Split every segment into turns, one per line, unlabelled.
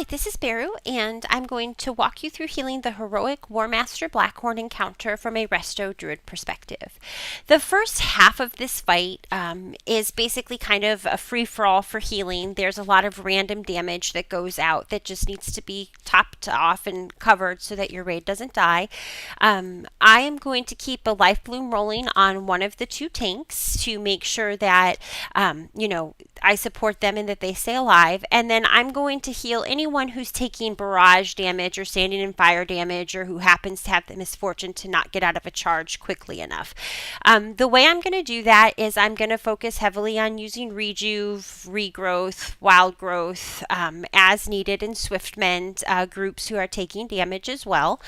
Hi, this is Beru, and I'm going to walk you through healing the heroic Warmaster Blackhorn encounter from a Resto Druid perspective. The first half of this fight is basically kind of a free-for-all for healing. There's a lot of random damage that goes out that just needs to be topped off and covered so that your raid doesn't die. I am going to keep a life bloom rolling on one of the two tanks to make sure that, I support them and that they stay alive. And then I'm going to heal anyone who's taking barrage damage or standing in fire damage or who happens to have the misfortune to not get out of a charge quickly enough. The way I'm going to do that is I'm going to focus heavily on using rejuve, regrowth, wild growth as needed in swift mend groups who are taking damage as well.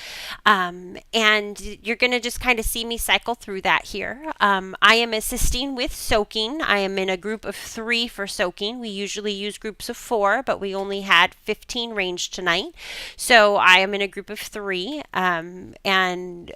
And you're going to just kind of see me cycle through that here. I am assisting with soaking. I am in a group of 3 for soaking. We usually use groups of 4, but we only had 15 range tonight. So I am in a group of 3, and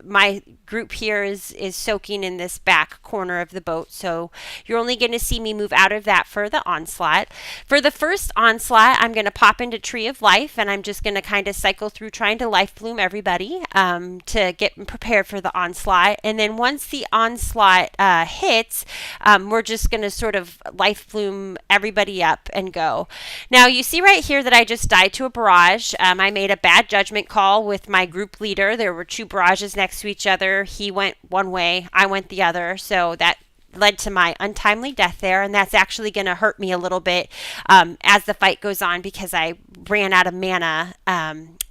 my group here is soaking in this back corner of the boat. So you're only going to see me move out of that for the onslaught. For the first onslaught, I'm going to pop into Tree of Life, and I'm just going to kind of cycle through trying to life bloom everybody to get prepared for the onslaught. And then once the onslaught hits, we're just going to sort of life bloom everybody up and go. Now you see right here that I just died to a barrage. I made a bad judgment call with my group leader. There were 2 barrages next to each other. He went one way, I went the other. So that led to my untimely death there, and that's actually going to hurt me a little bit as the fight goes on because I ran out of mana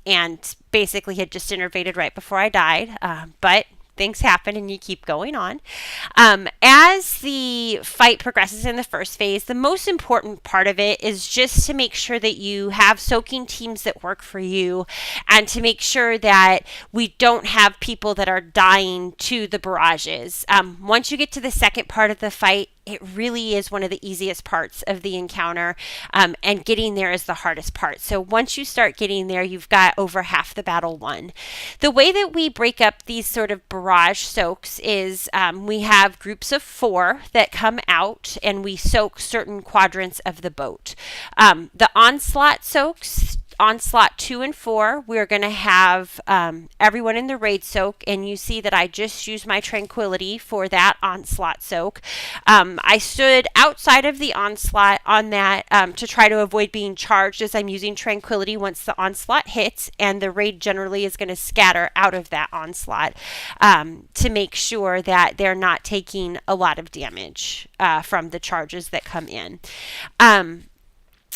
and basically had just innervated right before I died. But things happen and you keep going on. As the fight progresses in the first phase, the most important part of it is just to make sure that you have soaking teams that work for you and to make sure that we don't have people that are dying to the barrages. Once you get to the second part of the fight, it really is one of the easiest parts of the encounter, and getting there is the hardest part. So once you start getting there, you've got over half the battle won. The way that we break up these sort of barrage soaks is we have groups of 4 that come out and we soak certain quadrants of the boat. The onslaught soaks, onslaught 2 and 4, we're going to have everyone in the raid soak, and you see that I just used my tranquility for that onslaught soak. I stood outside of the onslaught on that to try to avoid being charged as I'm using tranquility once the onslaught hits, and the raid generally is going to scatter out of that onslaught to make sure that they're not taking a lot of damage from the charges that come in.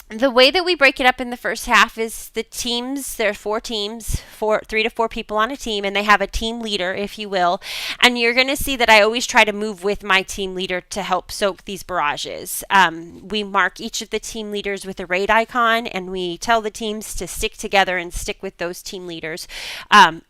The way that we break it up in the first half is the teams. There are 4 teams, 3 to 4 people on a team, and they have a team leader, if you will. And you're going to see that I always try to move with my team leader to help soak these barrages. We mark each of the team leaders with a raid icon, and we tell the teams to stick together and stick with those team leaders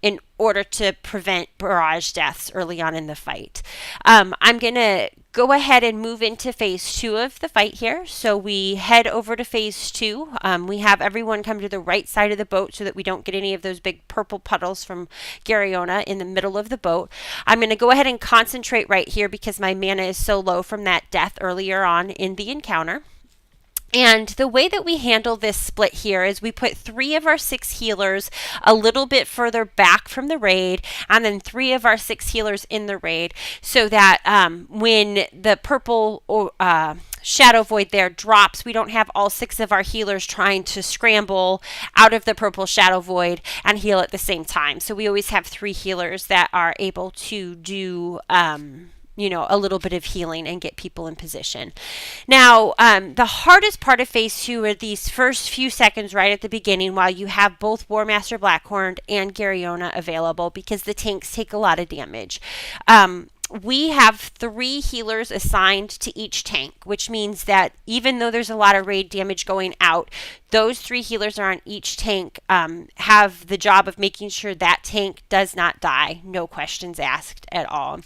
in order to prevent barrage deaths early on in the fight. I'm going to go ahead and move into phase 2 of the fight here. So we head over to phase 2. We have everyone come to the right side of the boat so that we don't get any of those big purple puddles from Gariona in the middle of the boat. I'm going to go ahead and concentrate right here because my mana is so low from that death earlier on in the encounter. And the way that we handle this split here is we put 3 of our 6 healers a little bit further back from the raid, and then 3 of our 6 healers in the raid, so that when the purple Shadow Void there drops, we don't have all 6 of our healers trying to scramble out of the purple Shadow Void and heal at the same time. So we always have 3 healers that are able to do a little bit of healing and get people in position. Now, the hardest part of phase 2 are these first few seconds right at the beginning while you have both Warmaster Blackhorn and Gariona available, because the tanks take a lot of damage. We have 3 healers assigned to each tank, which means that even though there's a lot of raid damage going out, those 3 healers are on each tank, have the job of making sure that tank does not die. No questions asked at all.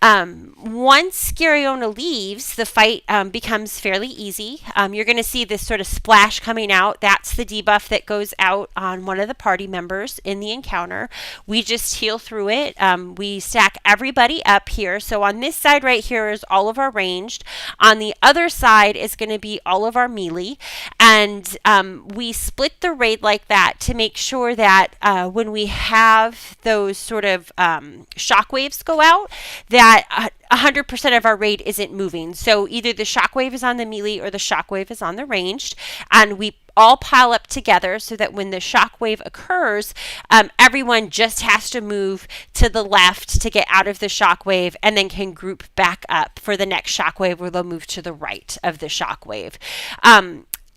Once Gariona leaves, the fight becomes fairly easy. You're going to see this sort of splash coming out. That's the debuff that goes out on one of the party members in the encounter. We just heal through it. We stack everybody up up here. So on this side right here is all of our ranged. On the other side is going to be all of our melee. And we split the raid like that to make sure that when we have those sort of shockwaves go out, that 100% of our raid isn't moving. So either the shockwave is on the melee or the shockwave is on the ranged, and we all pile up together so that when the shockwave occurs, everyone just has to move to the left to get out of the shockwave and then can group back up for the next shockwave where they'll move to the right of the shockwave.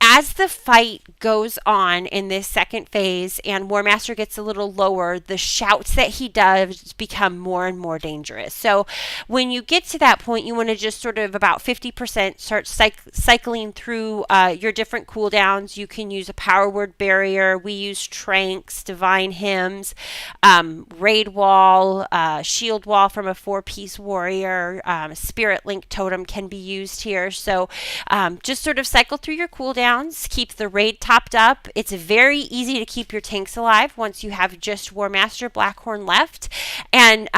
As the fight goes on in this second phase and Warmaster gets a little lower, the shouts that he does become more and more dangerous. So when you get to that point, you want to just sort of about 50% start cycling through your different cooldowns. You can use a power word barrier. We use tranks, divine hymns, raid wall, shield wall from a 4-piece warrior, spirit link totem can be used here. So just sort of cycle through your cooldowns. Keep the raid topped up. It's very easy to keep your tanks alive once you have just Warmaster Blackhorn left. And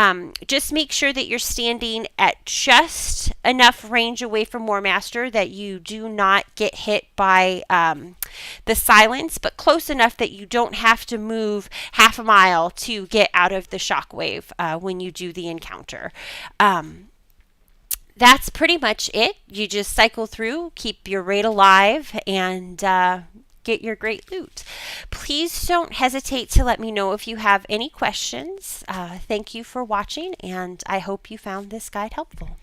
just make sure that you're standing at just enough range away from Warmaster that you do not get hit by the silence, but close enough that you don't have to move half a mile to get out of the shockwave when you do the encounter. That's pretty much it. You just cycle through, keep your raid alive, and get your great loot. Please don't hesitate to let me know if you have any questions. Thank you for watching, and I hope you found this guide helpful.